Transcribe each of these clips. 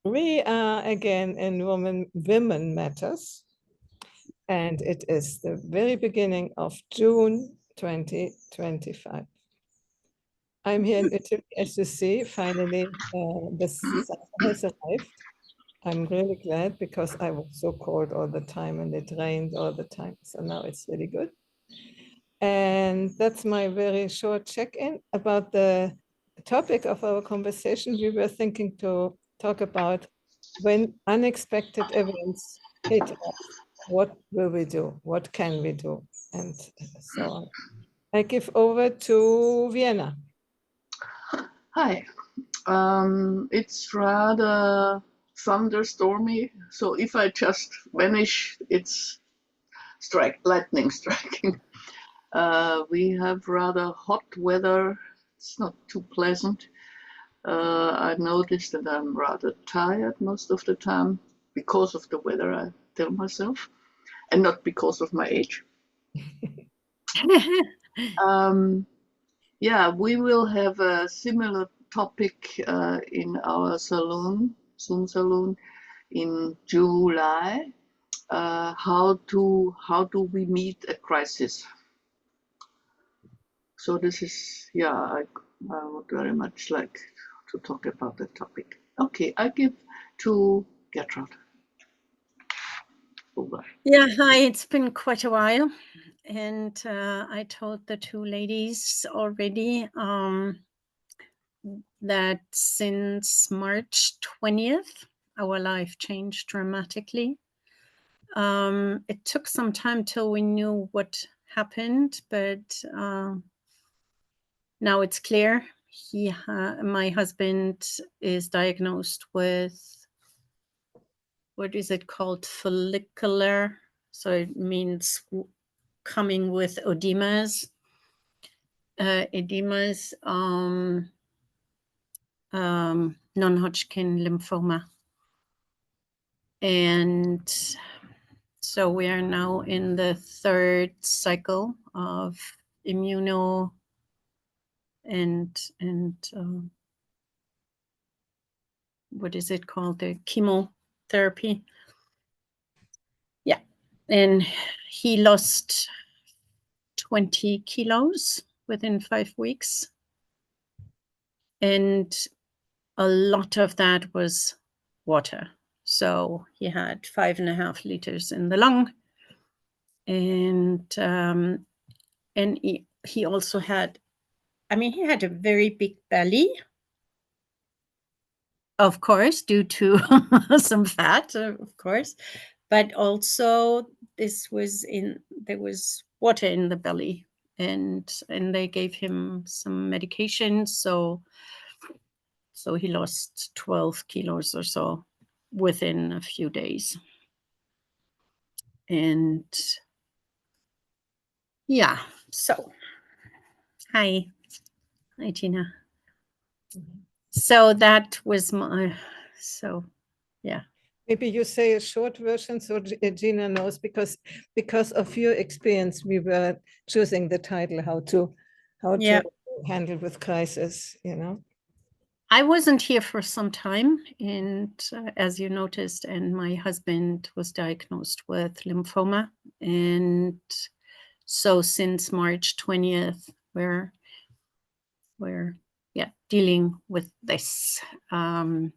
We are again in Women Matters, and it is the very beginning of June 2025. I'm here in Italy, as you see. Finally, the sun has arrived. I'm really glad because I was so cold all the time and it rained all the time. So now it's really good. And that's my very short check-in about the topic of our conversation. We were thinking to talk about when unexpected events hit us. What will we do? What can we do? And so on. I give over to Vienna. Hi. It's rather thunderstormy, so if I just vanish, it's lightning striking. We have rather hot weather. It's not too pleasant. I noticed that I'm rather tired most of the time because of the weather, I tell myself, and not because of my age. Yeah, we will have a similar topic in our Zoom salon in July. How do we meet a crisis? So this is, yeah, I would very much like to talk about that topic. Okay, I give to Gertraud. Over. Yeah, hi, it's been quite a while. And I told the two ladies already that since March 20th, our life changed dramatically. It took some time till we knew what happened, but now it's clear. My husband is diagnosed with, what is it called? Follicular. So it means coming with edemas. Non-Hodgkin lymphoma. And so we are now in the third cycle of immuno and what is it called? The chemotherapy. Yeah. And he lost 20 kilos within 5 weeks. And a lot of that was water. So he had 5.5 liters in the lung. And he also had, he had a very big belly, of course, due to some fat, of course, but also there was water in the belly, and they gave him some medication, so he lost 12 kilos or so within a few days. And yeah, so hi Tina. So that was yeah. Maybe you say a short version so Gina knows, because of your experience, we were choosing the title, how to handle with crisis, I wasn't here for some time, and as you noticed, and my husband was diagnosed with lymphoma, and so since March 20th, we're dealing with this. And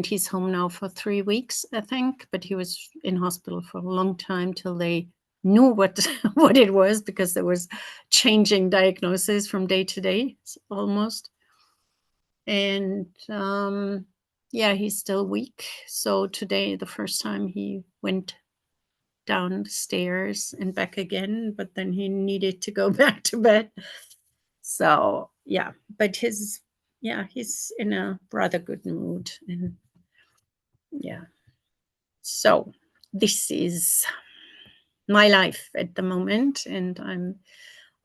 he's home now for 3 weeks, I think, but he was in hospital for a long time till they knew what it was, because there was changing diagnosis from day to day, almost. And he's still weak. So today, the first time, he went downstairs and back again, but then he needed to go back to bed. So yeah, but he's in a rather good mood. And yeah, so this is my life at the moment, and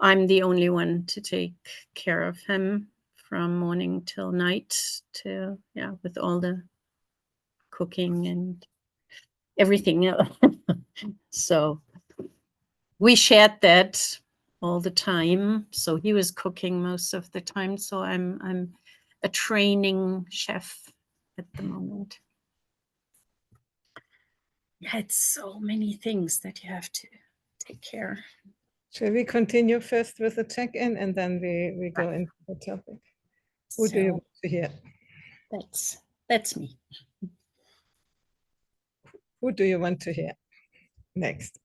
I'm the only one to take care of him from morning till night, with all the cooking and everything. So we shared that all the time. So he was cooking most of the time. So I'm a training chef at the moment. Yeah, it's so many things that you have to take care. Shall we continue first with the check-in and then we go into the topic? Who do you want to hear? That's me. Who do you want to hear next?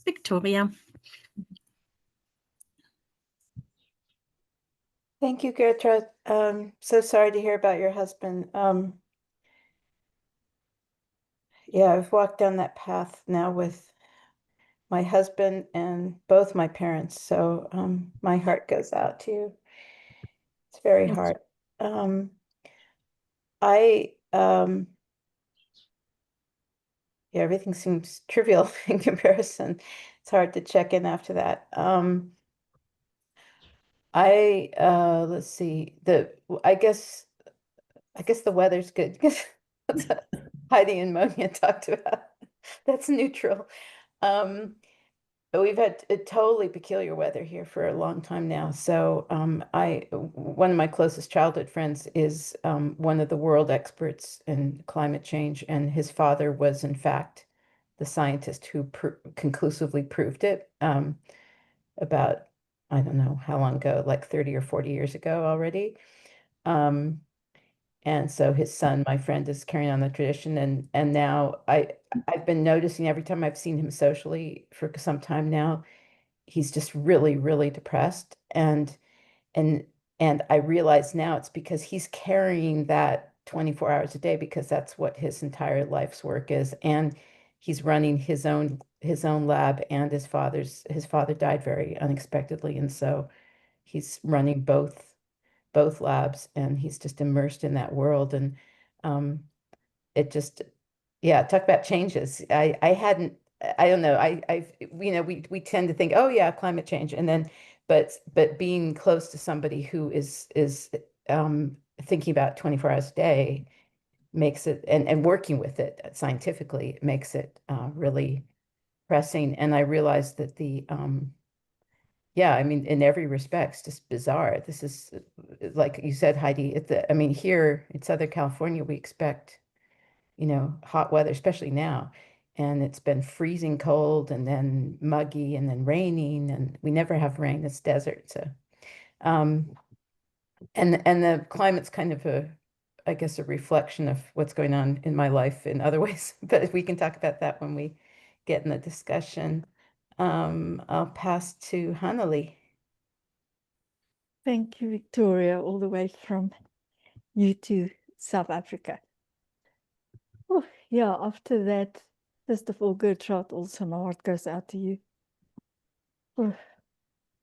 Victoria. Thank you, Gertraud. So sorry to hear about your husband. Yeah, I've walked down that path now with my husband and both my parents. So my heart goes out to you. It's very hard. Yeah, everything seems trivial in comparison. It's hard to check in after that. Let's see. I guess the weather's good because that's what Heidi and Monia talked about. That's neutral. We've had a totally peculiar weather here for a long time now. So one of my closest childhood friends is one of the world experts in climate change, and his father was in fact the scientist who conclusively proved it about, I don't know how long ago, like 30 or 40 years ago already. And so his son, my friend, is carrying on the tradition, and now I've been noticing every time I've seen him socially for some time now, he's just really, really depressed. And I realize now it's because he's carrying that 24 hours a day because that's what his entire life's work is. And he's running his own lab, and his father died very unexpectedly. And so he's running both labs, and he's just immersed in that world. And it just, yeah, talk about changes. I don't know. We tend to think, oh yeah, climate change. And then, but being close to somebody who is thinking about 24 hours a day makes it, and working with it scientifically makes it really pressing. And I realized that yeah, I mean, in every respect, it's just bizarre. This is, like you said, Heidi, I mean, here in Southern California, we expect, hot weather, especially now. And it's been freezing cold and then muggy and then raining, and we never have rain. It's desert. So, and the climate's kind of I guess, a reflection of what's going on in my life in other ways. But we can talk about that when we get in the discussion. I'll pass to Hanali. Thank you, Victoria, all the way from you to South Africa. Oh, yeah, after that, first of all, Gertraud, also my heart goes out to you. Oh,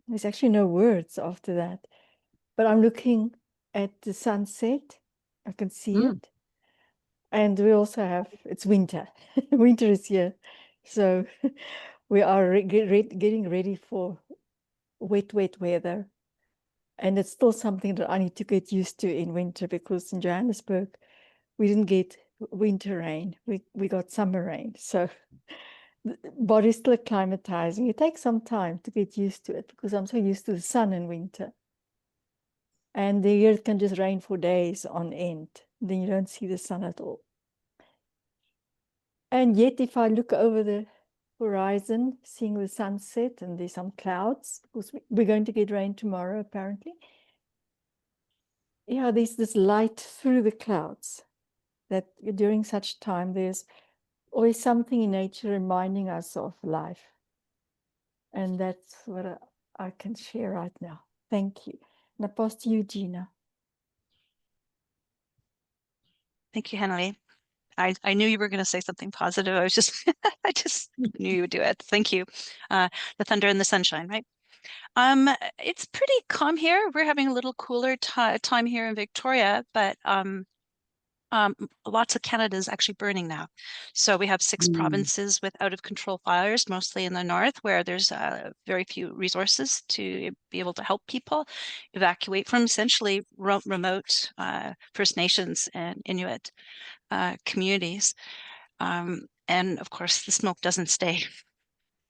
there's actually no words after that. But I'm looking at the sunset. I can see it. And we also have, it's winter. Winter is here. So we are getting ready for wet weather. And it's still something that I need to get used to in winter, because in Johannesburg, we didn't get winter rain. We got summer rain. So the body's still acclimatizing. It takes some time to get used to it, because I'm so used to the sun in winter. And the year can just rain for days on end. Then you don't see the sun at all. And yet, if I look over the horizon, seeing the sunset, and there's some clouds, because we're going to get rain tomorrow, apparently. Yeah, there's this light through the clouds, that during such time, there's always something in nature reminding us of life. And that's what I can share right now. Thank you. And I pass to you, Gina. Thank you, Henry. I knew you were going to say something positive. I just knew you would do it. Thank you. The thunder and the sunshine, right? It's pretty calm here. We're having a little cooler time here in Victoria, but lots of Canada is actually burning now. So we have 6 provinces with out of control fires, mostly in the north, where there's very few resources to be able to help people evacuate from essentially remote First Nations and Inuit communities. And of course, the smoke doesn't stay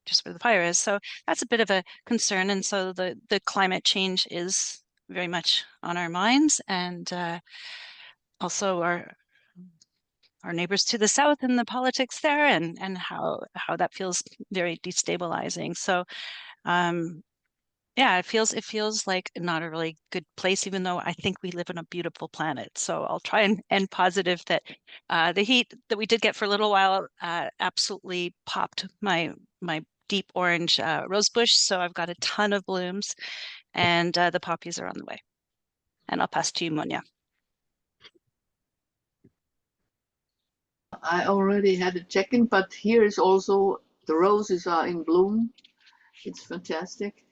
just where the fire is. So that's a bit of a concern. And so the climate change is very much on our minds, and also our neighbors to the south and the politics there, and how that feels very destabilizing. So yeah, it feels like not a really good place, even though I think we live on a beautiful planet. So I'll try and end positive that the heat that we did get for a little while absolutely popped my deep orange rose bush. So I've got a ton of blooms, and the poppies are on the way. And I'll pass to you, Monia. I already had a check-in, but here is also the roses are in bloom. It's fantastic.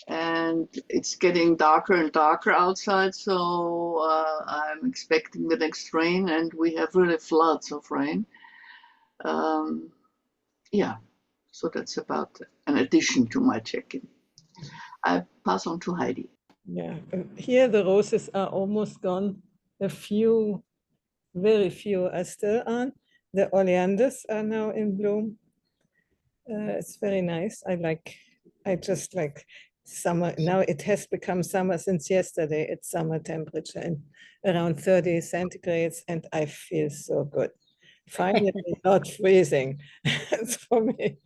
And it's getting darker and darker outside, so I'm expecting the next rain, and we have really floods of rain. Yeah, so that's about an addition to my check-in. I pass on to Heidi. Yeah, here the roses are almost gone. A few, very few are still on. The oleanders are now in bloom. It's very nice. I just like summer. Now it has become summer since yesterday. It's summer temperature and around 30 centigrades, and I feel so good. Finally, not freezing. It's for me.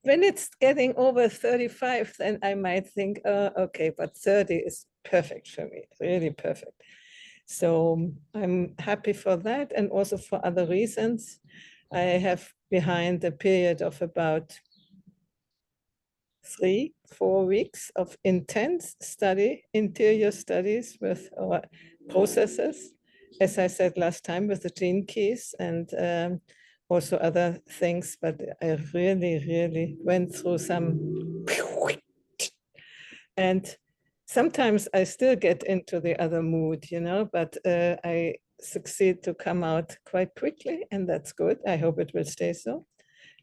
When it's getting over 35, then I might think, okay, but 30 is perfect for me, really perfect. So I'm happy for that, and also for other reasons. I have behind a period of about 3-4 weeks of intense study, interior studies with our processes, as I said last time, with the gene keys and also other things, but I really, really went through some, and sometimes I still get into the other mood, but I succeed to come out quite quickly, and that's good. I hope it will stay so.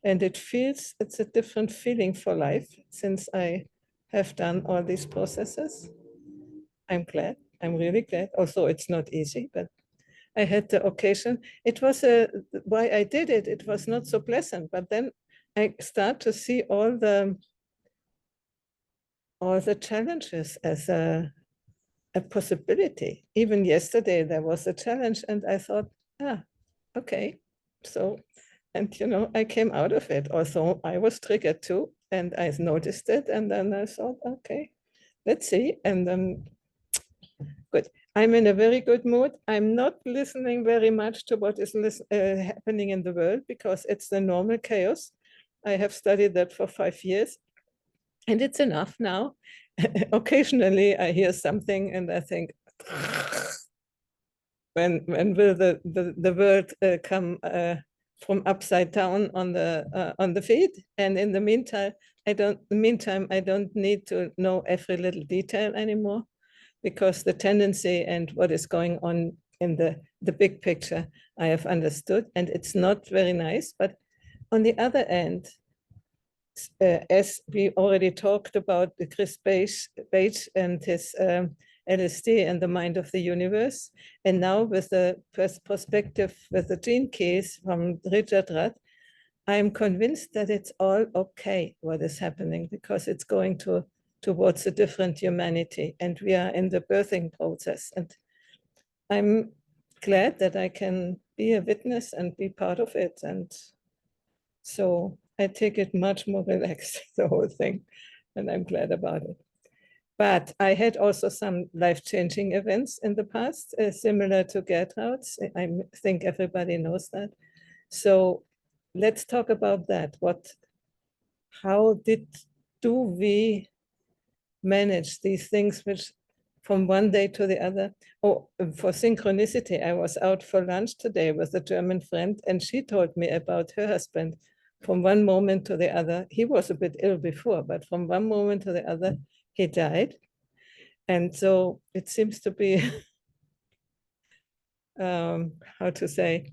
And it's a different feeling for life since I have done all these processes. I'm glad, I'm really glad. Also, it's not easy, but I had the occasion. It was why I did it. It was not so pleasant, but then I start to see all the challenges as a possibility. Even yesterday there was a challenge, and I thought, okay, so. And I came out of it. Also, I was triggered too, and I noticed it, and then I thought, okay, let's see. And then, good. I'm in a very good mood. I'm not listening very much to what is happening in the world because it's the normal chaos. I have studied that for 5 years, and it's enough now. Occasionally, I hear something, and I think, when will the world come from upside down on the feed? And in the meantime, I don't need to know every little detail anymore, because the tendency and what is going on in the big picture I have understood, and it's not very nice. But on the other end, as we already talked about the Chris Page and his LSD and the mind of the universe, and now with the perspective with the gene keys from Gertraud, I am convinced that it's all okay what is happening, because it's going towards a different humanity, and we are in the birthing process. And I'm glad that I can be a witness and be part of it. And so I take it much more relaxed, the whole thing, and I'm glad about it. But I had also some life-changing events in the past, similar to Gertraud's. I think everybody knows that. So let's talk about that. How do we manage these things which from one day to the other? Oh, for synchronicity, I was out for lunch today with a German friend, and she told me about her husband. From one moment to the other, he was a bit ill before, but from one moment to the other, he died. And so it seems to be, how to say,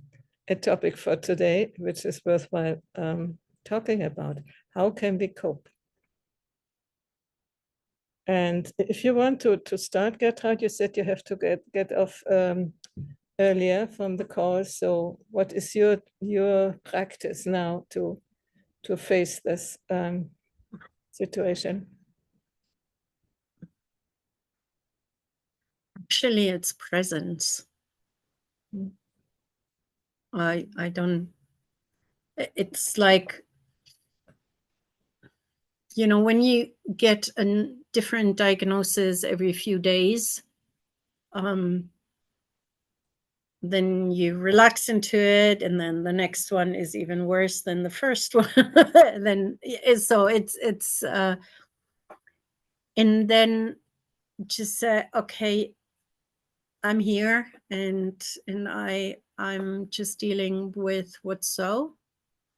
a topic for today, which is worthwhile talking about. How can we cope? And if you want to start, Gertraud, you said you have to get off earlier from the call. So what is your practice now to face this situation? Actually, it's presence. Mm. I don't, it's like, you know, when you get a different diagnosis every few days, then you relax into it, and then the next one is even worse than the first one. Then so it's and then just say, okay, I'm here, and I'm just dealing with what's so,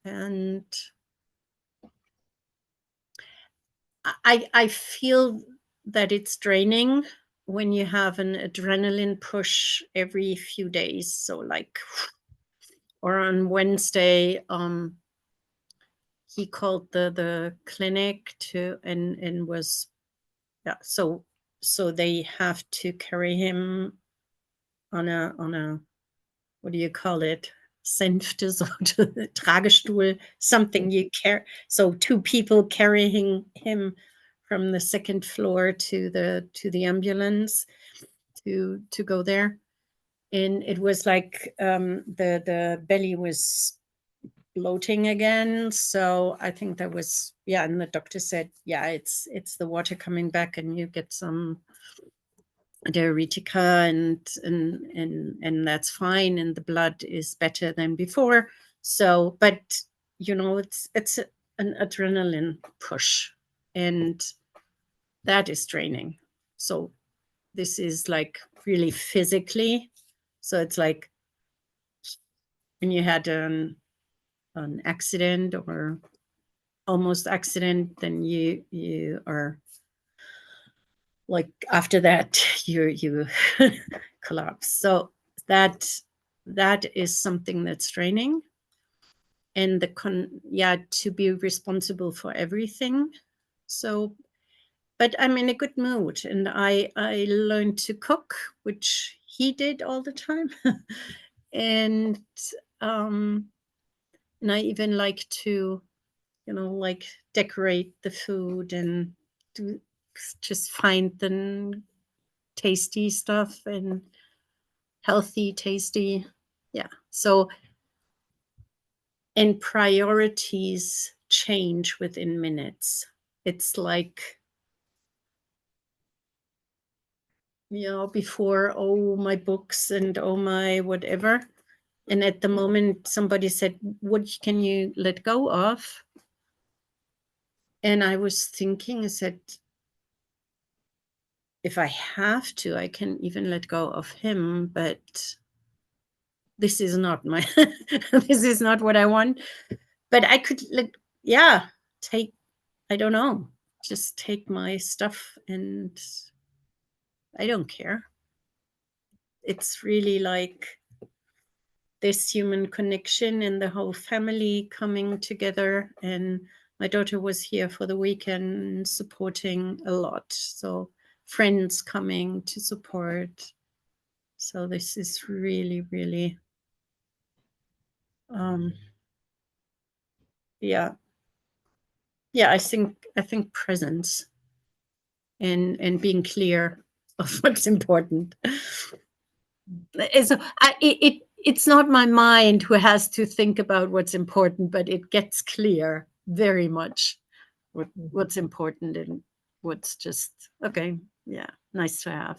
and I feel that it's draining when you have an adrenaline push every few days. So like, or on Wednesday, he called the clinic to and was, yeah, so they have to carry him on a what do you call it? Sanfte Sorte, Tragestuhl, something you care. So two people carrying him from the second floor to the ambulance to go there. And it was like the belly was bloating again. So I think that was, yeah. And the doctor said, yeah, it's the water coming back, and you get some diuretica, and that's fine, and the blood is better than before. So, but you know, it's an adrenaline push, and that is draining. So this is like really physically. So it's like when you had an accident or almost accident, then you are like, after that you collapse. So that is something that's draining, and to be responsible for everything. So, but I'm in a good mood, and I learned to cook, which he did all the time. and and I even like to, you know, like decorate the food and do just find the tasty stuff and healthy, tasty. Yeah. So, and priorities change within minutes. It's like, you know, before, oh, my books and oh, my whatever. And at the moment, somebody said, what can you let go of? And I was thinking, I said, if I have to, I can even let go of him, but this is not my, this is not what I want. But I could, like, yeah, take, I don't know, just take my stuff, and I don't care. It's really like this human connection and the whole family coming together. And my daughter was here for the weekend supporting a lot. So friends coming to support. So this is really, really, yeah. Yeah, I think presence and being clear of what's important. So it's not my mind who has to think about what's important, but it gets clear very much what's important and what's just, okay, yeah, nice to have.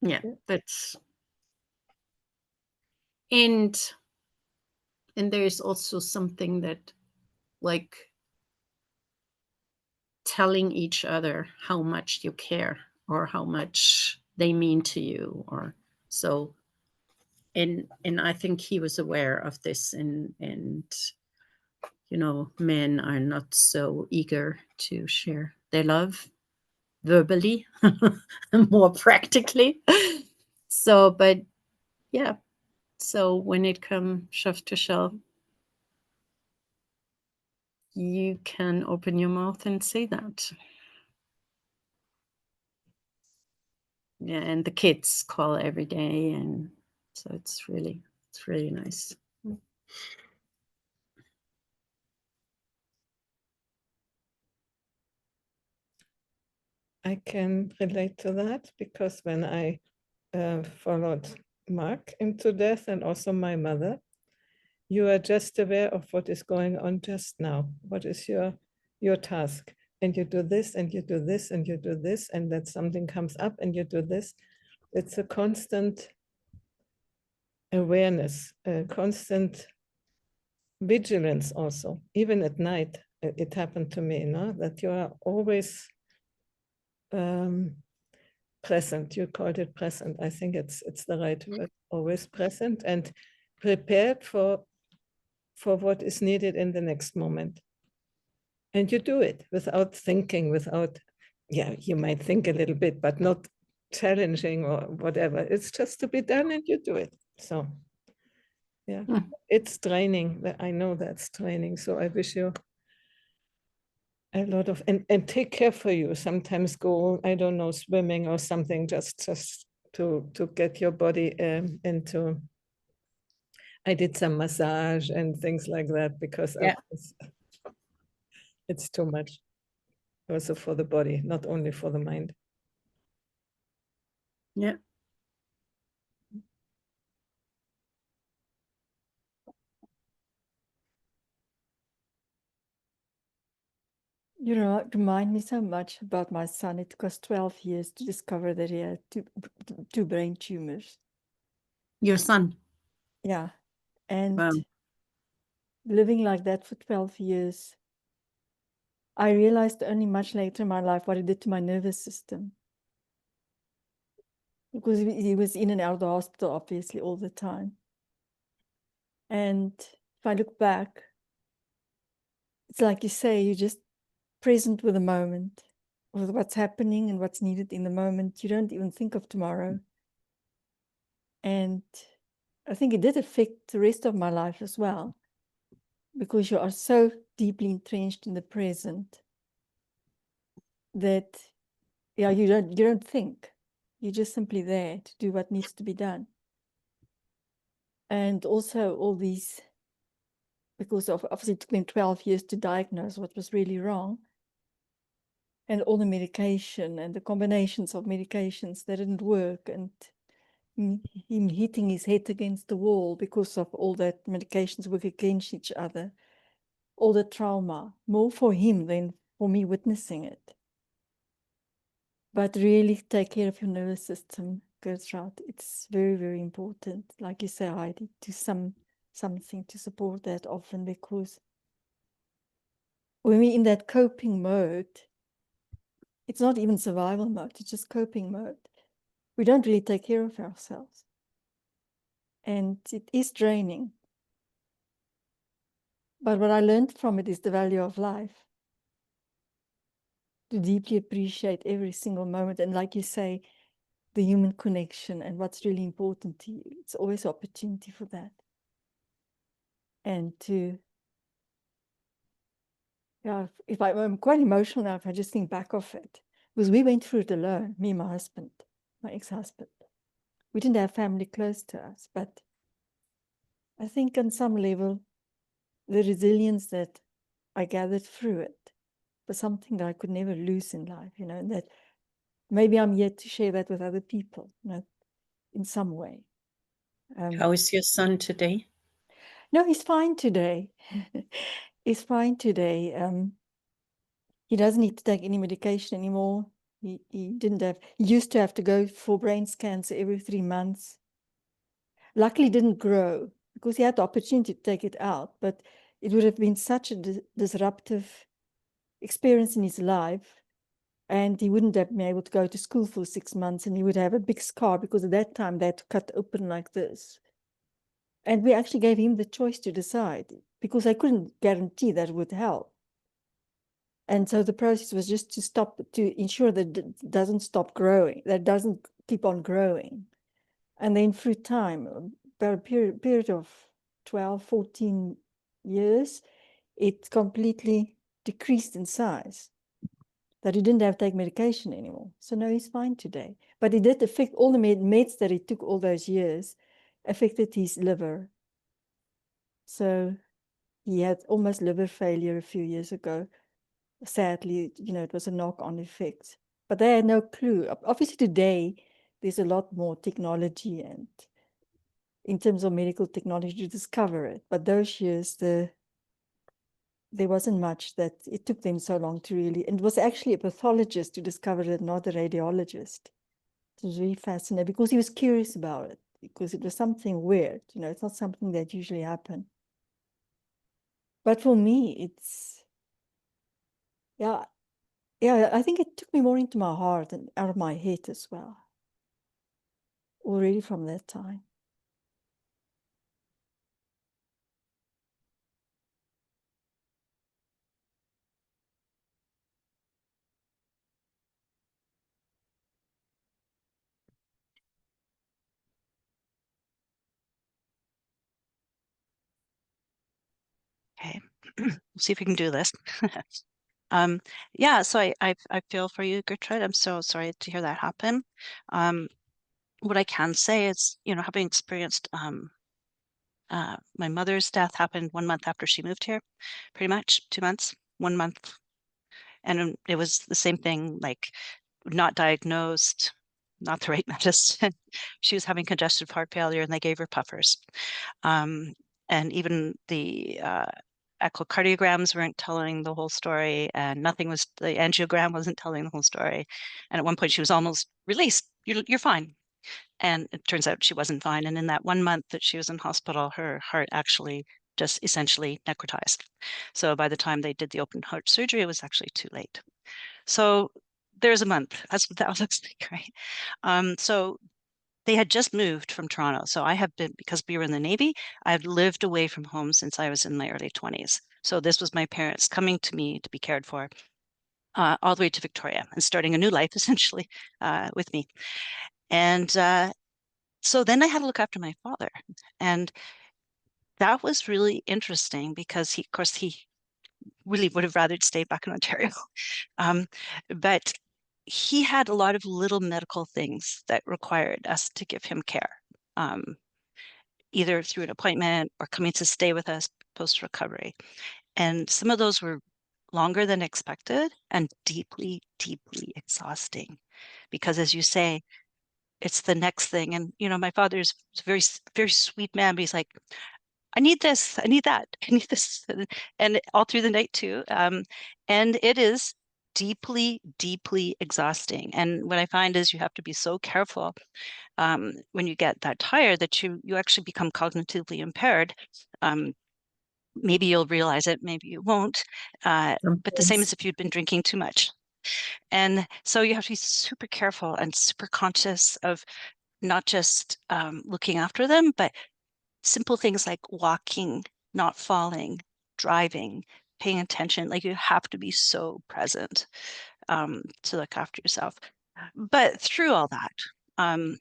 Yeah, that's, and there's also something that, like, telling each other how much you care or how much they mean to you, or so. And I think he was aware of this, and you know, men are not so eager to share their love verbally, more practically. So, but yeah, so when it comes shove to shove, you can open your mouth and say that. Yeah, and the kids call every day, and so it's really nice. I can relate to that because when I followed Mark into death and also my mother, you are just aware of what is going on just now. What is your task? And you do this, and you do this, and you do this, and then something comes up and you do this. It's a constant awareness, a constant vigilance also. Even at night, it happened to me, that you are always present. You called it present. I think it's the right word. Always present and prepared for what is needed in the next moment. And you do it without thinking, you might think a little bit, but not challenging or whatever. It's just to be done and you do it. So, yeah, it's training. I know that's training. So I wish you a lot of, and take care for you. Sometimes go, I don't know, swimming or something, just to get your body into. I did some massage and things like that because Yeah. it's too much. Also for the body, not only for the mind. Yeah. You know, remind me so much about my son. It took us 12 years to discover that he had two brain tumors. Your son. Yeah. And Wow. living like that for 12 years, I realized only much later in my life what it did to my nervous system. Because he was in and out of the hospital, obviously, all the time. And if I look back, it's like you say, you're just present with the moment, with what's happening and what's needed in the moment. You don't even think of tomorrow. And I think it did affect the rest of my life as well, because you are so deeply entrenched in the present that, yeah, you don't think. You're just simply there to do what needs to be done. And also all these, because obviously it took them 12 years to diagnose what was really wrong. And all the medication and the combinations of medications that didn't work, and him hitting his head against the wall because of all that medications work against each other. All the trauma, more for him than for me witnessing it. But really take care of your nervous system, Gertraud. It's very, very important. Like you say, Heidi, do something to support that often, because when we're in that coping mode, it's not even survival mode, it's just coping mode. We don't really take care of ourselves. And it is draining. But what I learned from it is the value of life. To deeply appreciate every single moment. And like you say, the human connection and what's really important to you. It's always an opportunity for that. And to, yeah, if I'm quite emotional now, if I just think back of it, because we went through it alone, me and my husband, my ex-husband. We didn't have family close to us, but I think on some level, the resilience that I gathered through it was something that I could never lose in life, and that maybe I'm yet to share that with other people, in some way. How is your son today? No, he's fine today. He's fine today. He doesn't need to take any medication anymore. He used to have to go for brain scans every 3 months. Luckily, didn't grow because he had the opportunity to take it out, but it would have been such a disruptive experience in his life. And he wouldn't have been able to go to school for 6 months, and he would have a big scar because at that time they had to cut open like this. And we actually gave him the choice to decide because I couldn't guarantee that it would help. And so the process was just to ensure that it doesn't stop growing, that it doesn't keep on growing. And then through time, about a period of 12, 14 years, it completely decreased in size, that he didn't have to take medication anymore. So no, he's fine today. But it did affect all the meds that he took all those years, affected his liver. So he had almost liver failure a few years ago. Sadly, it was a knock-on effect. but they had no clue. Obviously today, there's a lot more technology and in terms of medical technology to discover it. But those years, there wasn't much that it took them so long to really, and it was actually a pathologist who discovered it, not a radiologist. It was really fascinating because he was curious about it, because it was something weird, you know, it's not something that usually happens. But for me, it's, yeah, I think it took me more into my heart and out of my head as well, already from that time. Okay, we'll see if we can do this. Yeah, so I feel for you, Gertrude. I'm so sorry to hear that happen. What I can say is, you know, having experienced my mother's death happened 1 month after she moved here, pretty much 2 months, 1 month. And it was the same thing, like not diagnosed, not the right medicine. She was having congestive heart failure and they gave her puffers. And even the echocardiograms weren't telling the whole story, and the angiogram wasn't telling the whole story. And at one point she was almost released. You're fine. And it turns out she wasn't fine. And in that 1 month that she was in hospital, her heart actually just essentially necrotized. So by the time they did the open heart surgery, it was actually too late. So there's a month. That's what that looks like, right? So they had just moved from Toronto. So I have been, because we were in the Navy, I've lived away from home since I was in my early 20s. So this was my parents coming to me to be cared for, all the way to Victoria and starting a new life essentially with me. And so then I had to look after my father. And that was really interesting because of course, he really would have rather stayed back in Ontario. But he had a lot of little medical things that required us to give him care, either through an appointment or coming to stay with us post-recovery. And some of those were longer than expected and deeply, deeply exhausting. Because as you say, it's the next thing. And, you know, my father's a very, very sweet man, but he's like, I need this, I need that, I need this, and all through the night too. And it is deeply, deeply exhausting. And what I find is you have to be so careful when you get that tired that you actually become cognitively impaired. Maybe you'll realize it, maybe you won't. But the same as if you'd been drinking too much. And so you have to be super careful and super conscious of not just looking after them, but simple things like walking, not falling, driving, paying attention. Like you have to be so present to look after yourself. But through all that,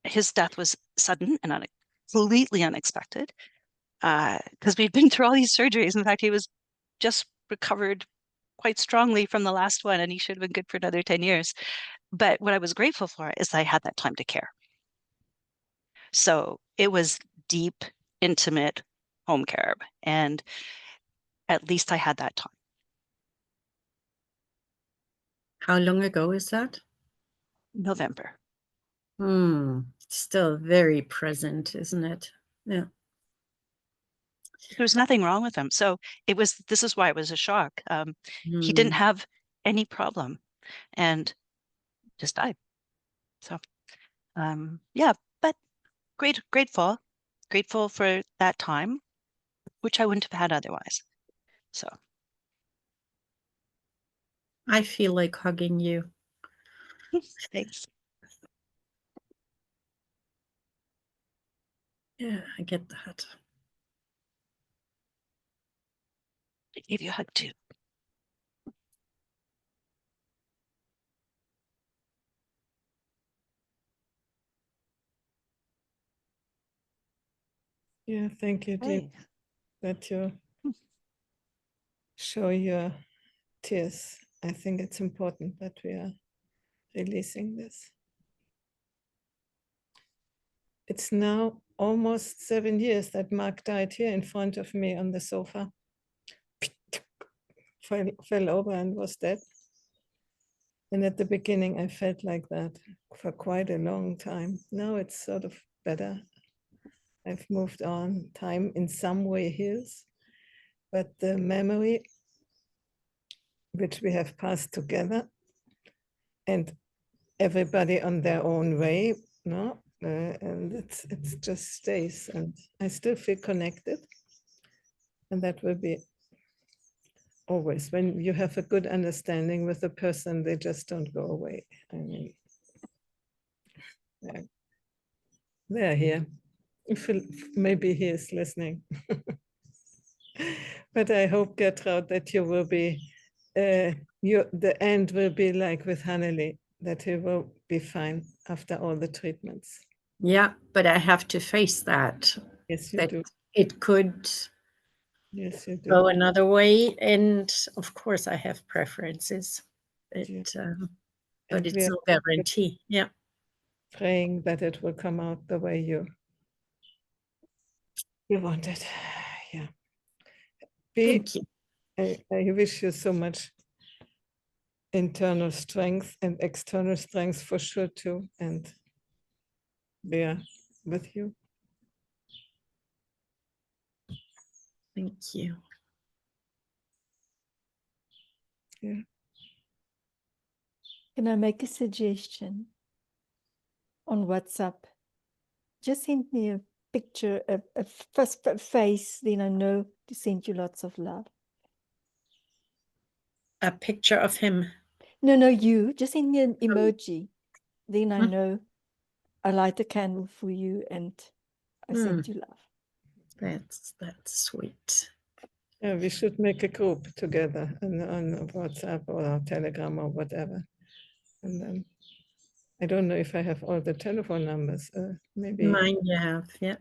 his death was sudden and completely unexpected because we'd been through all these surgeries. In fact, he was just recovered quite strongly from the last one, and he should have been good for another 10 years. But what I was grateful for is that I had that time to care. So it was deep, intimate home care, and at least I had that time. How long ago is that? November. Still very present, isn't it? Yeah. There was nothing wrong with him. So this is why it was a shock. He didn't have any problem and just died. So yeah, but grateful for that time, which I wouldn't have had otherwise. So I feel like hugging you. thanks. Yeah, I get that. I gave you a hug too. Yeah, thank you, Jean, that you show your tears. I think it's important that we are releasing this. It's now almost 7 years that Mark died here in front of me on the sofa. Fell over and was dead. And at the beginning, I felt like that for quite a long time. Now it's sort of better. I've moved on. Time in some way heals, but the memory which we have passed together, and everybody on their own way, no, and it's just stays, and I still feel connected, and that will be always. When you have a good understanding with a person, they just don't go away. I mean, they're here. If maybe he is listening. But I hope, Gertraud, that you will be, the end will be like with Hanneli, that he will be fine after all the treatments. Yeah, but I have to face that. Yes, you That do. it could Yes, you do. go another way, and of course I have preferences. But And we it's are no guarantee. Yeah. praying that it will come out the way you want it. Yeah. Thank you. I wish you so much internal strength and external strength for sure too, and we are with you. Thank you. Yeah. Can I make a suggestion on WhatsApp? Just send me a picture, a first face, then I know to send you lots of love. A picture of him. No, you. Just send me an emoji. Then I Hmm. know I light a candle for you and I send you love. That's sweet. Yeah, we should make a group together on WhatsApp or Telegram or whatever. And then I don't know if I have all the telephone numbers. Maybe Mine you have, yeah.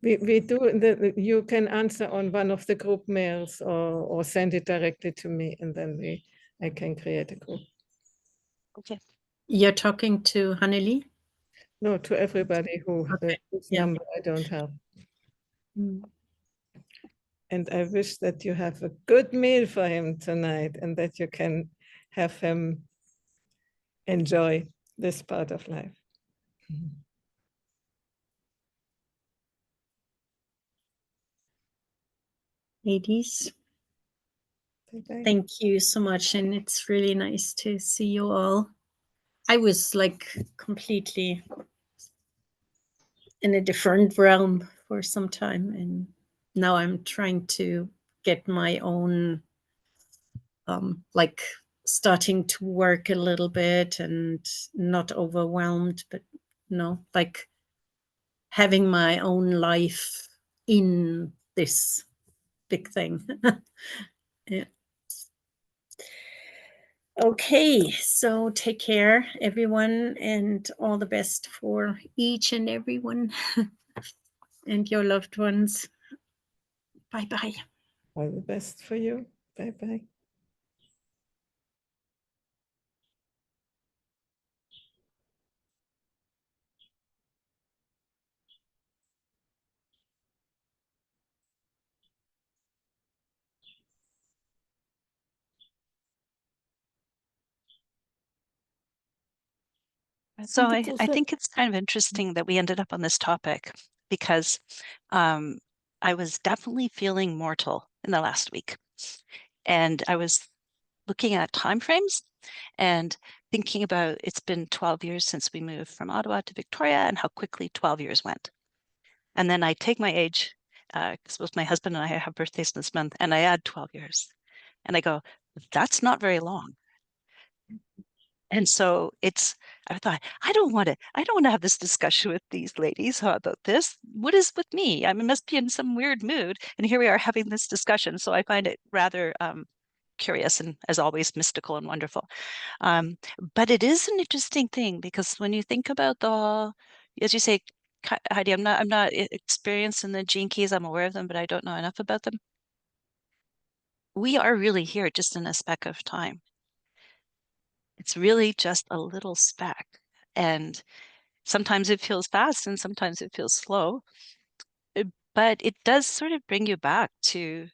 we do. You can answer on one of the group mails or send it directly to me, and then I can create a group. Okay. You're talking to Hanneli? No, to everybody whose Yeah. number I don't have. And I wish that you have a good meal for him tonight and that you can have him enjoy this part of life. Ladies, Bye-bye. thank you so much. And it's really nice to see you all. I was like completely in a different realm for some time. And now I'm trying to get my own, like starting to work a little bit and not overwhelmed, but like having my own life in this big thing. Yeah. Okay, so take care, everyone, and all the best for each and everyone and your loved ones. Bye-bye. All the best for you. Bye-bye. So it's I also think it's kind of interesting that we ended up on this topic because I was definitely feeling mortal in the last week. And I was looking at timeframes and thinking about it's been 12 years since we moved from Ottawa to Victoria and how quickly 12 years went. And then I take my age, because both my husband and I have birthdays this month, and I add 12 years. And I go, that's not very long. And so I thought, I don't want to have this discussion with these ladies about this. What is with me? I must be in some weird mood. And here we are having this discussion. So I find it rather curious and, as always, mystical and wonderful. But it is an interesting thing because when you think about as you say, Heidi, I'm not experienced in the gene keys. I'm aware of them, but I don't know enough about them. We are really here just in a speck of time. It's really just a little speck. And sometimes it feels fast and sometimes it feels slow. But it does sort of bring you back to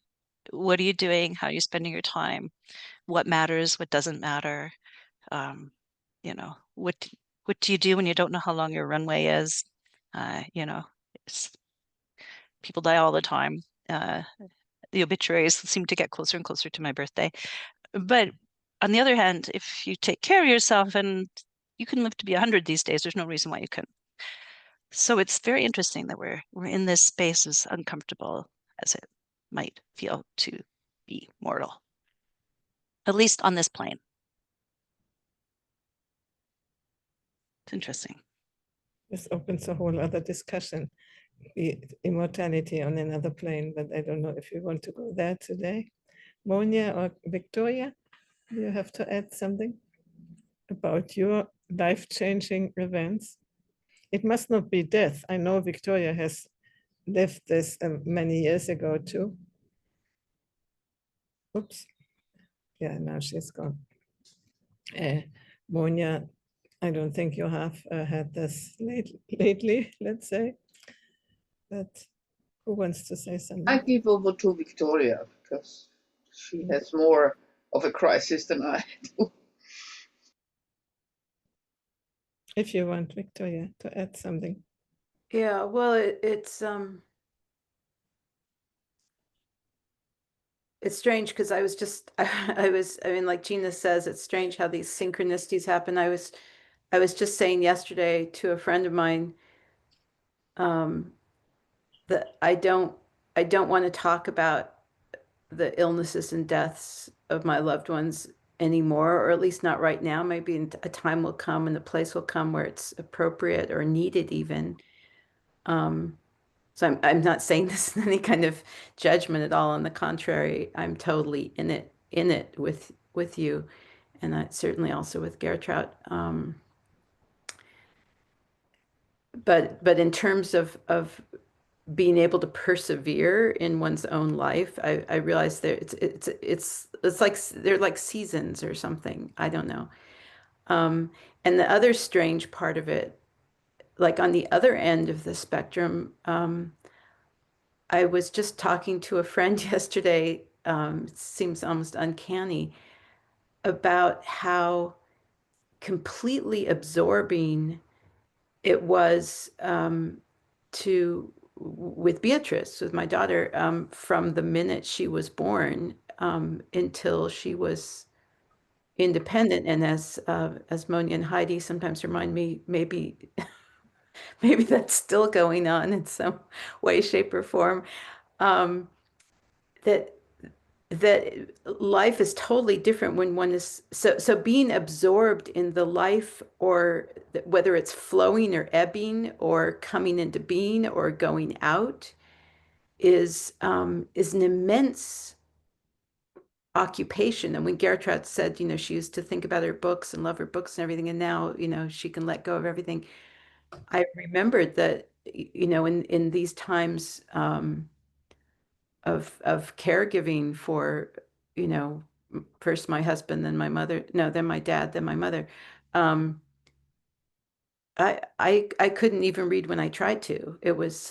what are you doing? How are you spending your time? What matters? What doesn't matter? You know, what do you do when you don't know how long your runway is? You know, people die all the time. The obituaries seem to get closer and closer to my birthday. But on the other hand, if you take care of yourself, and you can live to be 100 these days, there's no reason why you couldn't. So it's very interesting that we're in this space, as uncomfortable as it might feel to be mortal, at least on this plane. It's interesting. This opens a whole other discussion, the immortality on another plane, but I don't know if you want to go there today. Monia or Victoria, do you have to add something about your life-changing events? It must not be death. I know Victoria has lived this many years ago too. Oops. Yeah, now she's gone. Monia, I don't think you have had this lately, let's say. But who wants to say something? I give over to Victoria because she has more of a crisis than I do. If you want Victoria to add something. Yeah, well, it's strange because I was just I mean, like Gina says, it's strange how these synchronicities happen. I was just saying yesterday to a friend of mine that I don't want to talk about the illnesses and deaths of my loved ones anymore, or at least not right now. Maybe a time will come and a place will come where it's appropriate or needed even. So I'm not saying this in any kind of judgment at all. On the contrary, I'm totally in it with you, and certainly also with Gertraud. But in terms of being able to persevere in one's own life, I realize that it's like they're like seasons or something. I don't know. And the other strange part of it, like on the other end of the spectrum, I was just talking to a friend yesterday, it seems almost uncanny, about how completely absorbing it was with Beatrice, with my daughter, from the minute she was born until she was independent. And as Monia and Heidi sometimes remind me, maybe that's still going on in some way, shape, or form. That life is totally different when one is so being absorbed in the life, or whether it's flowing or ebbing or coming into being or going out, is an immense occupation. And when Gertraud said, she used to think about her books and love her books and everything, and now, she can let go of everything. I remembered that, in these times of caregiving for, first my husband, then my mother, no, then my dad, then my mother. I couldn't even read when I tried to. It was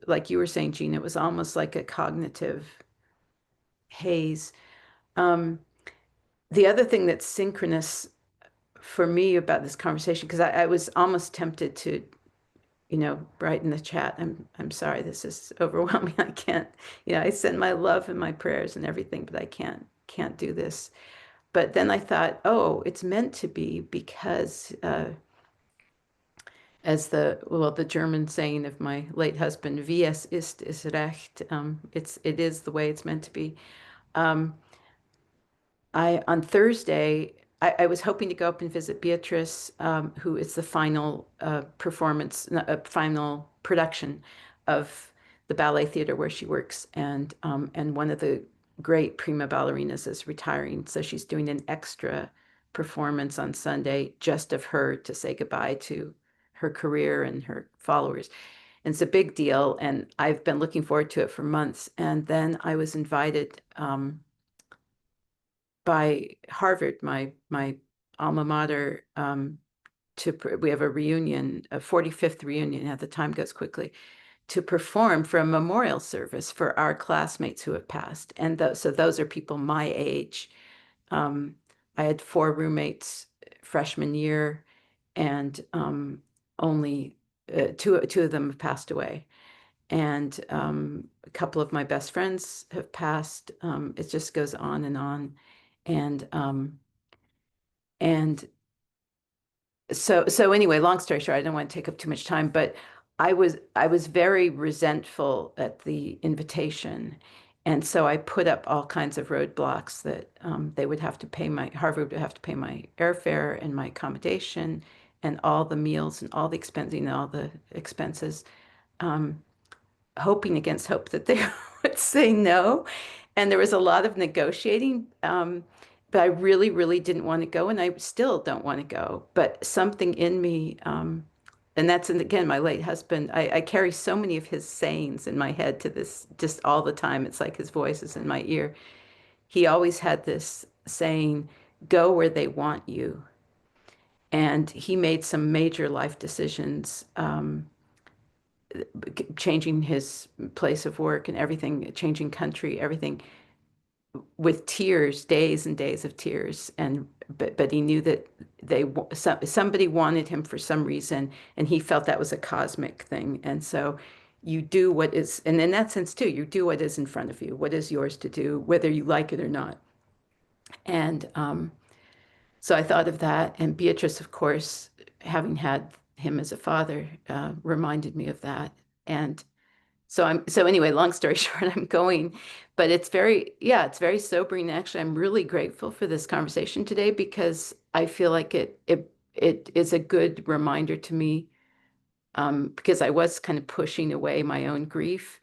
like you were saying, Jean, it was almost like a cognitive haze. The other thing that's synchronous for me about this conversation, because I was almost tempted to, write in the chat, I'm sorry, this is overwhelming. I can't, I send my love and my prayers and everything, but I can't do this. But then I thought, oh, it's meant to be, because as the German saying of my late husband, wie es ist recht. It is the way it's meant to be. On Thursday, I was hoping to go up and visit Beatrice, who is the final performance, final production of the ballet theater where she works, and one of the great prima ballerinas is retiring, so she's doing an extra performance on Sunday just of her to say goodbye to her career and her followers. And it's a big deal, and I've been looking forward to it for months. And then I was invited by Harvard, my alma mater, we have a reunion, a 45th reunion, the time goes quickly, to perform for a memorial service for our classmates who have passed. And so those are people my age. I had 4 roommates freshman year, and only 2 of them have passed away. And a couple of my best friends have passed. It just goes on and on. And so anyway, long story short, I don't want to take up too much time, but I was very resentful at the invitation. And so I put up all kinds of roadblocks that they would have to pay Harvard would have to pay my airfare and my accommodation and all the meals and all the expenses, hoping against hope that they would say no. And there was a lot of negotiating, but I really, really didn't want to go, and I still don't want to go. But something in me, and that's, and again, my late husband, I carry so many of his sayings in my head to this just all the time. It's like his voice is in my ear. He always had this saying, go where they want you. And he made some major life decisions, changing his place of work and everything, changing country, everything, with tears, days and days of tears. But he knew that somebody wanted him for some reason, and he felt that was a cosmic thing. And so you do what is, and in that sense too, you do what is in front of you, what is yours to do, whether you like it or not. And so I thought of that, and Beatrice, of course, having had him as a father, reminded me of that. And so anyway, long story short, I'm going, but it's very sobering. Actually, I'm really grateful for this conversation today, because I feel like it is a good reminder to me, because I was kind of pushing away my own grief,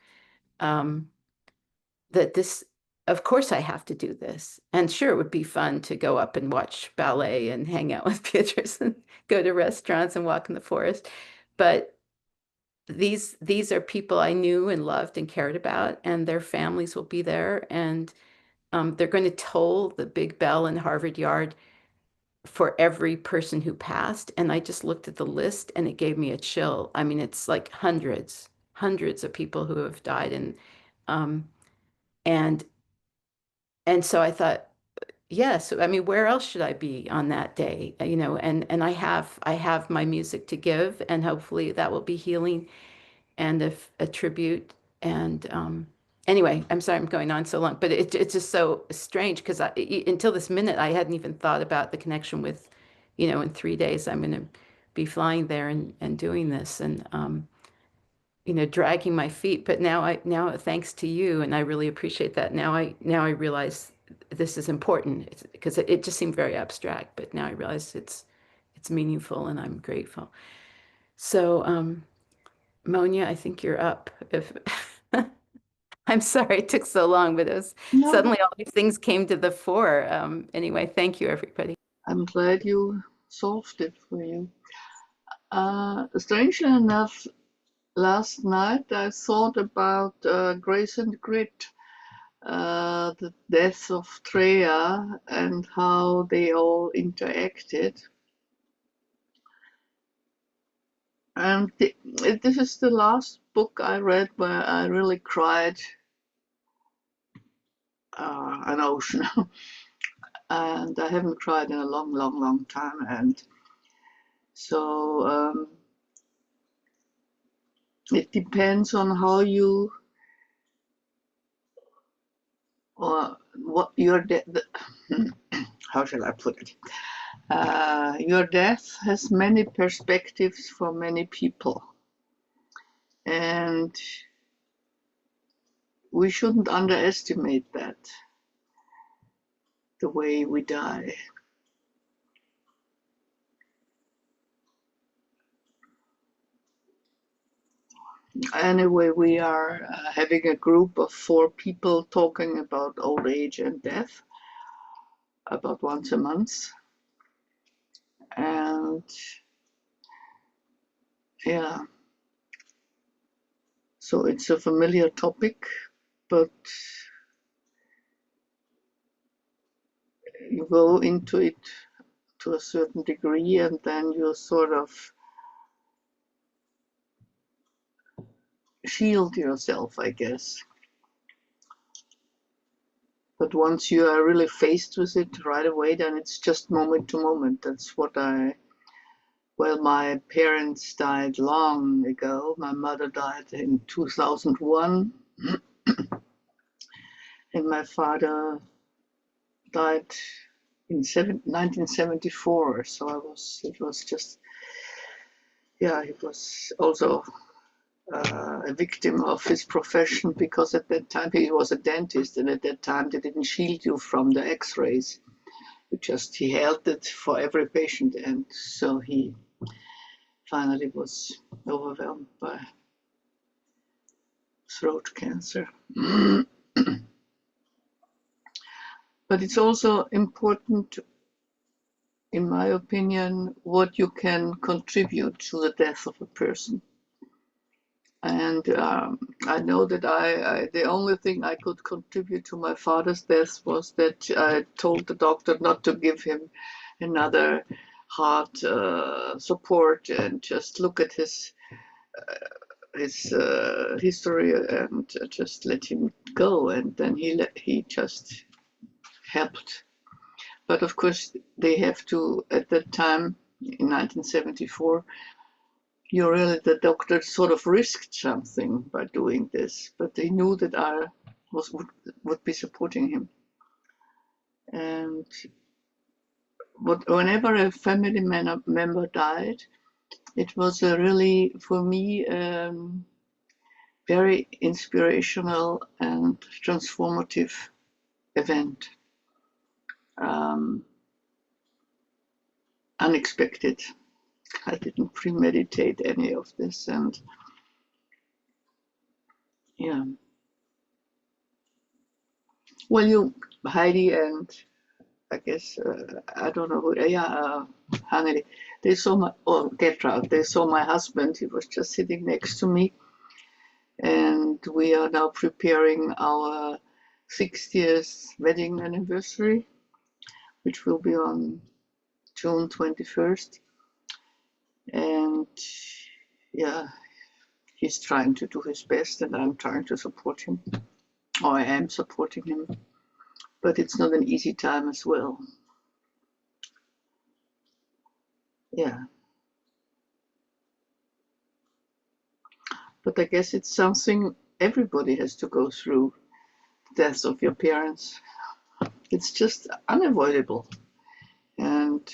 that this, of course I have to do this. And sure, it would be fun to go up and watch ballet and hang out with Beatrice and go to restaurants and walk in the forest. But these are people I knew and loved and cared about, and their families will be there. And they're going to toll the big bell in Harvard Yard for every person who passed. And I just looked at the list and it gave me a chill. I mean, it's like hundreds of people who have died. Um, and so I thought, yes, I mean, where else should I be on that day? You know, and I have my music to give, and hopefully that will be healing and a tribute. And anyway, I'm sorry I'm going on so long, but it's just so strange, because until this minute, I hadn't even thought about the connection with, you know, in 3 days, I'm going to be flying there and doing this, and you know, dragging my feet. But now thanks to you, and I really appreciate that. Now I realize this is important, because it just seemed very abstract, but now I realize it's meaningful, and I'm grateful. So Monia, I think you're up. If I'm sorry it took so long, but it was No, suddenly all these things came to the fore. Anyway, thank you, everybody. I'm glad you solved it for you. Strangely enough, last night I thought about Grace and Grit, the death of Treya, and how they all interacted. And this is the last book I read where I really cried an ocean. And I haven't cried in a long time. And so it depends on how you, or what your how shall I put it? Your death has many perspectives for many people. And we shouldn't underestimate that, the way we die. Anyway, we are having a group of 4 people talking about old age and death, about once a month. And yeah, so it's a familiar topic, but you go into it to a certain degree, and then you sort of shield yourself, I guess. But once you are really faced with it right away, then it's just moment to moment. That's what well, my parents died long ago. My mother died in 2001, and my father died in 1974. So it was just, yeah, he was also a victim of his profession, because at that time he was a dentist, and at that time they didn't shield you from the x-rays. He held it for every patient, and so he finally was overwhelmed by throat cancer. But it's also important, in my opinion, what you can contribute to the death of a person. And I know that the only thing I could contribute to my father's death was that I told the doctor not to give him another heart support, and just look at his history and just let him go. And then he just helped. But of course, they have to, at that time, in 1974, the doctor sort of risked something by doing this, but they knew that I would be supporting him. And whenever a family member died, it was a really, for me, very inspirational and transformative event. Unexpected. I didn't premeditate any of this, and yeah. Well, Heidi, and I guess I don't know who. Yeah, Hanneli. They saw Gertraud. They saw my husband. He was just sitting next to me, and we are now preparing our 60th wedding anniversary, which will be on June 21st. And yeah, he's trying to do his best, and I'm trying to support him. Or I am supporting him. But it's not an easy time as well. Yeah. But I guess it's something everybody has to go through, the death of your parents. It's just unavoidable. And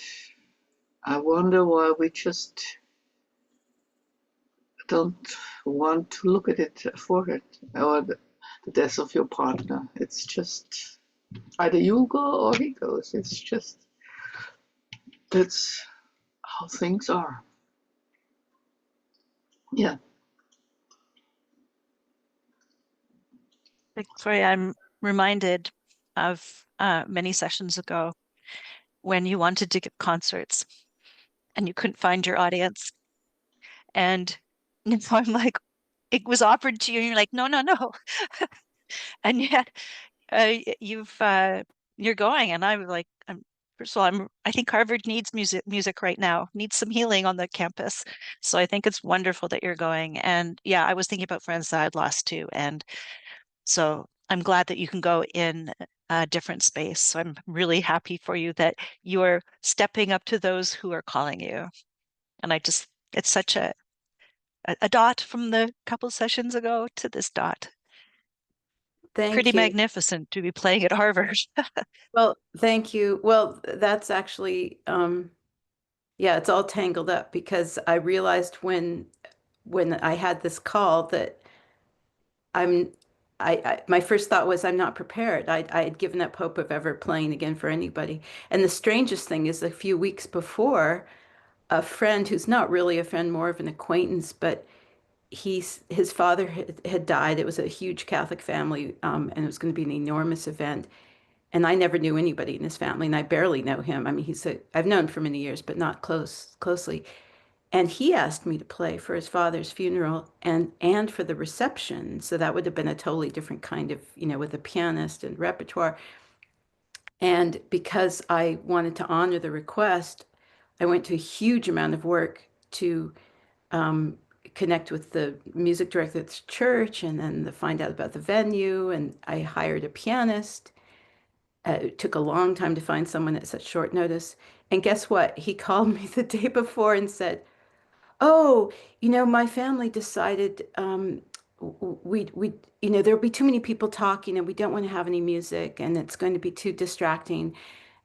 I wonder why we just don't want to look at it for it, or the death of your partner. It's just either you go or he goes. It's just, that's how things are. Yeah. Victoria, I'm reminded of many sessions ago when you wanted to give concerts and you couldn't find your audience. And now I'm like, it was offered to you, and you're like, no, no, no. And yet you're going, and I'm like, first of all, I think Harvard needs music right now, needs some healing on the campus. So I think it's wonderful that you're going. And yeah, I was thinking about friends that I'd lost too. And so I'm glad that you can go in a different space. So I'm really happy for you that you're stepping up to those who are calling you. And it's such a dot from the couple sessions ago to this dot. Thank Pretty you. magnificent to be playing at Harvard. Well, thank you. Well, that's actually, yeah, it's all tangled up, because I realized when I had this call that my first thought was I'm not prepared. I had given up hope of ever playing again for anybody. And the strangest thing is, a few weeks before, a friend who's not really a friend, more of an acquaintance, but his father had died. It was a huge Catholic family, and it was going to be an enormous event. And I never knew anybody in his family, and I barely know him. I mean, I've known him for many years, but not closely. And he asked me to play for his father's funeral and for the reception. So that would have been a totally different kind of, with a pianist and repertoire. And because I wanted to honor the request, I went to a huge amount of work to connect with the music director at the church and then find out about the venue. And I hired a pianist. It took a long time to find someone at such short notice. And guess what? He called me the day before and said, "Oh, my family decided we there'll be too many people talking and we don't want to have any music and it's going to be too distracting."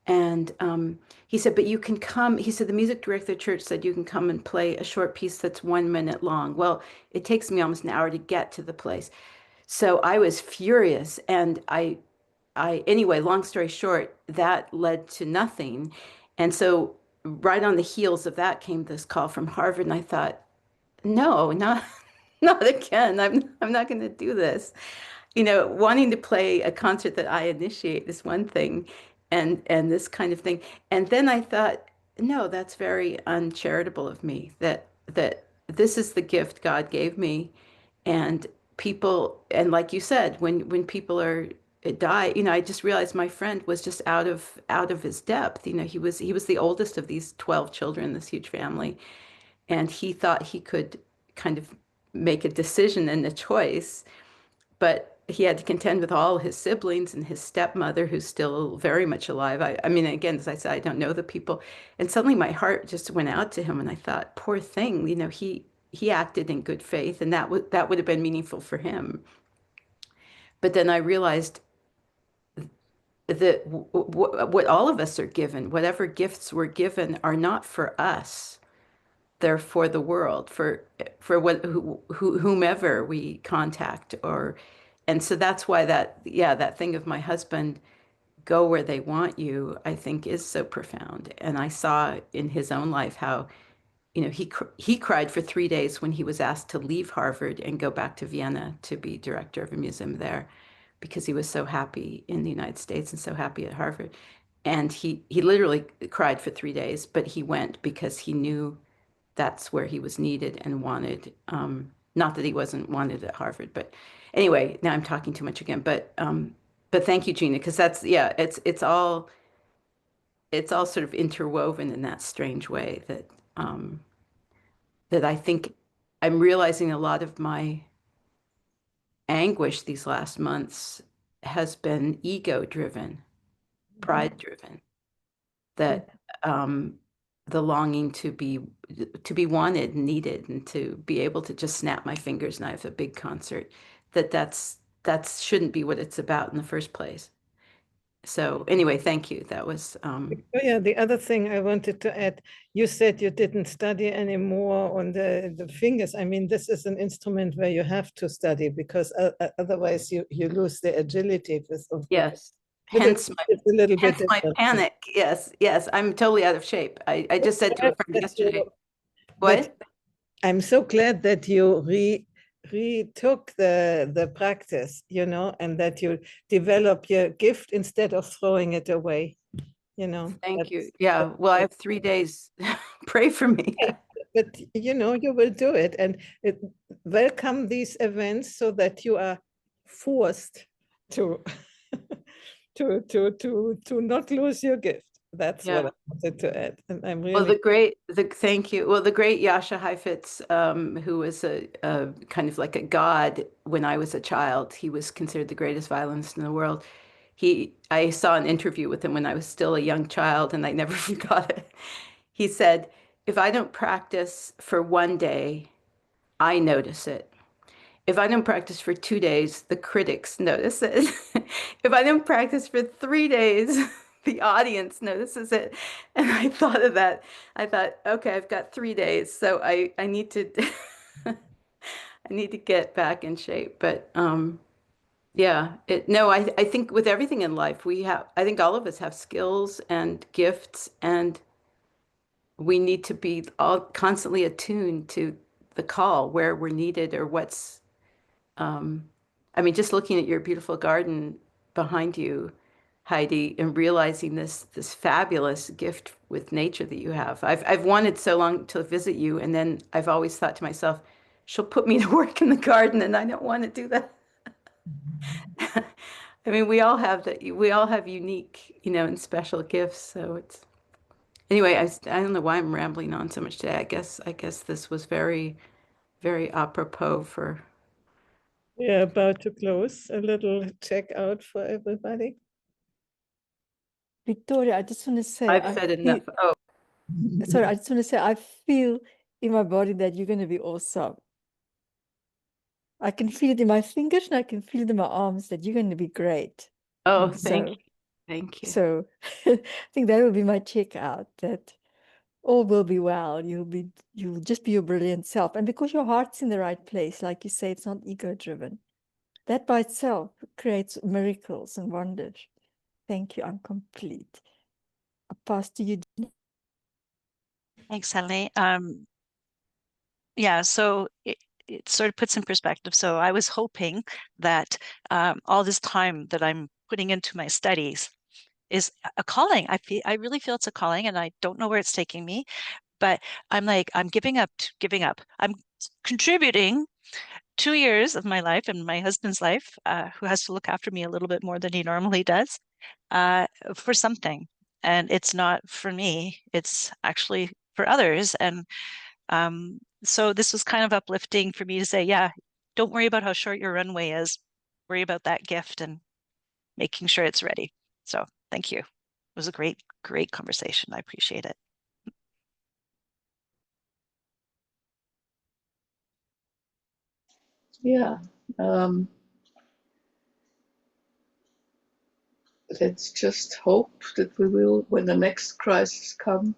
And he said, "But you can come." He said, "The music director of the church said you can come and play a short piece that's 1 minute long." Well, it takes me almost an hour to get to the place. So I was furious. And anyway, long story short, that led to nothing. And so right on the heels of that came this call from Harvard. And I thought, no, not, not again. I'm not going to do this. Wanting to play a concert that I initiate is one thing, and this kind of thing. And then I thought, no, that's very uncharitable of me, that this is the gift God gave me. And people, and like you said, when people are die, I just realized my friend was just out of his depth. He was the oldest of these 12 children, this huge family, and he thought he could kind of make a decision and a choice, but he had to contend with all his siblings and his stepmother, who's still very much alive. I mean, again, as I said, I don't know the people. And suddenly my heart just went out to him, and I thought, poor thing, he acted in good faith, and that would have been meaningful for him. But then I realized that what all of us are given, whatever gifts we're given, are not for us. They're for the world, for whomever we contact. And so that's why that thing of my husband, go where they want you, I think is so profound. And I saw in his own life how, he cried for 3 days when he was asked to leave Harvard and go back to Vienna to be director of a museum there, because he was so happy in the United States and so happy at Harvard. And he literally cried for 3 days, but he went because he knew that's where he was needed and wanted. Not that he wasn't wanted at Harvard, but anyway, now I'm talking too much again. But thank you, Gina, because it's all sort of interwoven in that strange way that I think I'm realizing a lot of my anguish these last months has been ego driven, pride driven, that the longing to be wanted and needed and to be able to just snap my fingers and I have a big concert, that shouldn't be what it's about in the first place. So anyway, thank you. That was Oh, yeah, the other thing I wanted to add, you said you didn't study anymore on the fingers. I mean, this is an instrument where you have to study because otherwise you lose the agility of yes. It's a little bit Hence my different. panic. Yes, I'm totally out of shape. I just said to a friend yesterday, What? I'm so glad that you retook the practice, and that you develop your gift instead of throwing it away, Thank you. Yeah, well, I have 3 days. Pray for me. But you will do it, and welcome these events so that you are forced to to not lose your gift. That's what I wanted to add, and I'm Well, really thank you. Well, the great Jascha Heifetz, who was a kind of like a god when I was a child, he was considered the greatest violinist in the world. I saw an interview with him when I was still a young child, and I never forgot it. He said, "If I don't practice for 1 day, I notice it. If I don't practice for 2 days, the critics notice it. If I don't practice for 3 days, the audience notices it." And I thought of that. I thought, okay, I've got 3 days, so I need to I need to get back in shape. But yeah, no, I think with everything in life, I think all of us have skills and gifts, and we need to be all constantly attuned to the call where we're needed or what's I mean, just looking at your beautiful garden behind you, Heidi, and realizing this fabulous gift with nature that you have. I've wanted so long to visit you, and then I've always thought to myself, she'll put me to work in the garden, and I don't want to do that. I mean, we all have unique, and special gifts. So anyway, I don't know why I'm rambling on so much today. I guess this was very, very apropos for. We're about to close. A little checkout for everybody. Victoria, I just want to say, I've said enough. Oh, sorry, I just want to say, I feel in my body that you're going to be awesome. I can feel it in my fingers and I can feel it in my arms that you're going to be great. oh, So- thank you. Thank you. So I think that will be my checkout, that all will be well. You'll just be your brilliant self. And because your heart's in the right place, like you say, it's not ego driven. That by itself creates miracles and wonders. Thank you. I'm complete. I pass to you. Thanks, Henley. Yeah, so it sort of puts in perspective. So I was hoping that all this time that I'm putting into my studies is a calling. I really feel it's a calling, and I don't know where it's taking me, but I'm like, I'm giving up. I'm contributing 2 years of my life and my husband's life, who has to look after me a little bit more than he normally does, for something. And it's not for me, it's actually for others. And so this was kind of uplifting for me to say, yeah, don't worry about how short your runway is. Worry about that gift and making sure it's ready. So thank you. It was a great, great conversation. I appreciate it. Yeah. Let's just hope that we will, when the next crisis comes,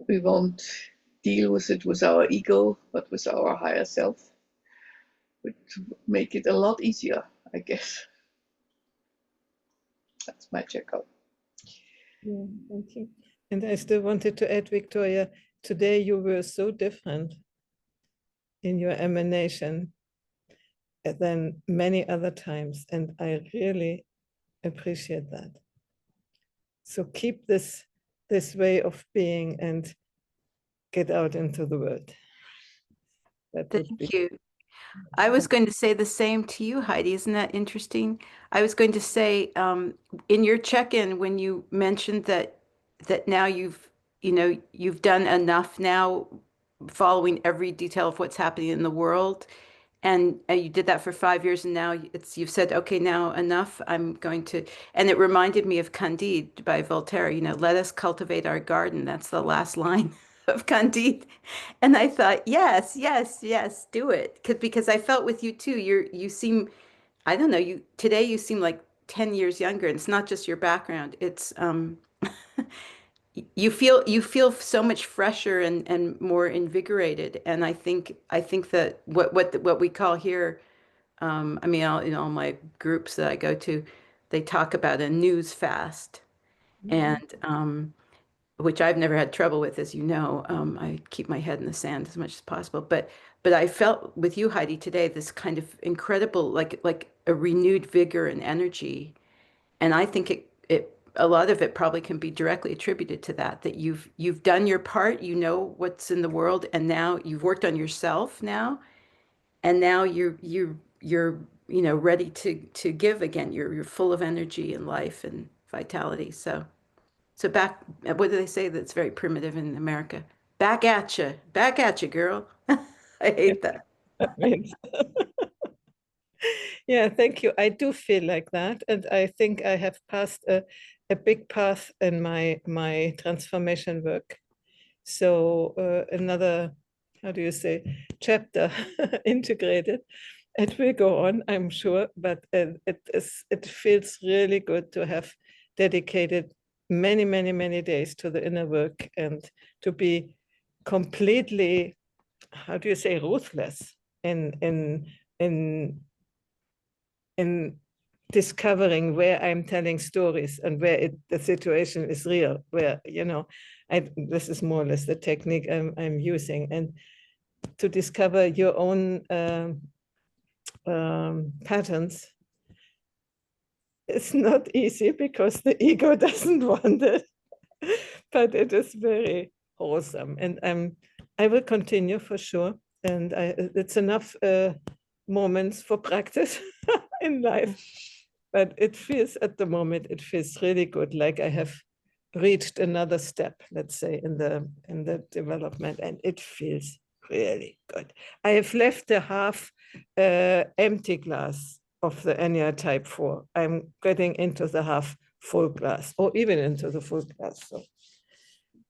we won't deal with it with our ego, but with our higher self, which would make it a lot easier, I guess. That's my checkout. Yeah, thank you. And I still wanted to add, Victoria, today you were so different in your emanation than many other times. And I really appreciate that. So keep this way of being and get out into the world. That would be. Thank you. I was going to say the same to you, Heidi. Isn't that interesting? I was going to say, in your check-in, when you mentioned that now you've done enough now, following every detail of what's happening in the world, and you did that for 5 years, and now you've said, okay, now enough. I'm going to, and it reminded me of Candide by Voltaire. Let us cultivate our garden. That's the last line of Candide. And I thought, yes, yes, yes, do it. Because I felt with you too. You seem, I don't know, today you seem like 10 years younger. And it's not just your background. It's you feel so much fresher and more invigorated. And I think that what we call here, I mean, in all my groups that I go to, they talk about a news fast. And which I've never had trouble with, as you know. I keep my head in the sand as much as possible. But I felt with you, Heidi, today, this kind of incredible, like a renewed vigor and energy. And I think a lot of it probably can be directly attributed to that you've done your part, what's in the world, and now you've worked on yourself now, and now you're ready to give again. You're full of energy and life and vitality. So back, what do they say that's very primitive in America? Back at you, girl. I hate that. Yeah, thank you. I do feel like that. And I think I have passed a big path in my transformation work. So another, how do you say, chapter integrated. It will go on, I'm sure, but it feels really good to have dedicated many, many, many days to the inner work and to be completely, how do you say, ruthless in discovering where I'm telling stories and where the situation is real, where, this is more or less the technique I'm using, and to discover your own patterns. It's not easy because the ego doesn't want it, but it is very wholesome. And I will continue for sure. And it's enough moments for practice in life. But it feels at the moment, it feels really good, like I have reached another step, let's say, in the development, and it feels really good. I have left the half empty glass of the Enya Type 4. I'm getting into the half full glass, or even into the full glass. So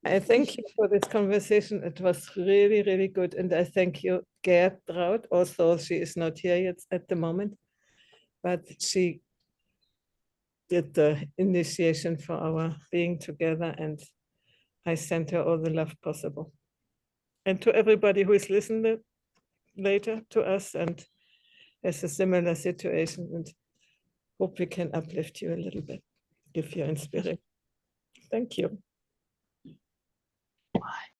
I thank you for this conversation. It was really, really good. And I thank you, Gertraud, although she is not here yet at the moment, but she did the initiation for our being together, and I sent her all the love possible. And to everybody who is listening later to us and has a similar situation, and hope we can uplift you a little bit, give you inspiration. Thank you. Bye.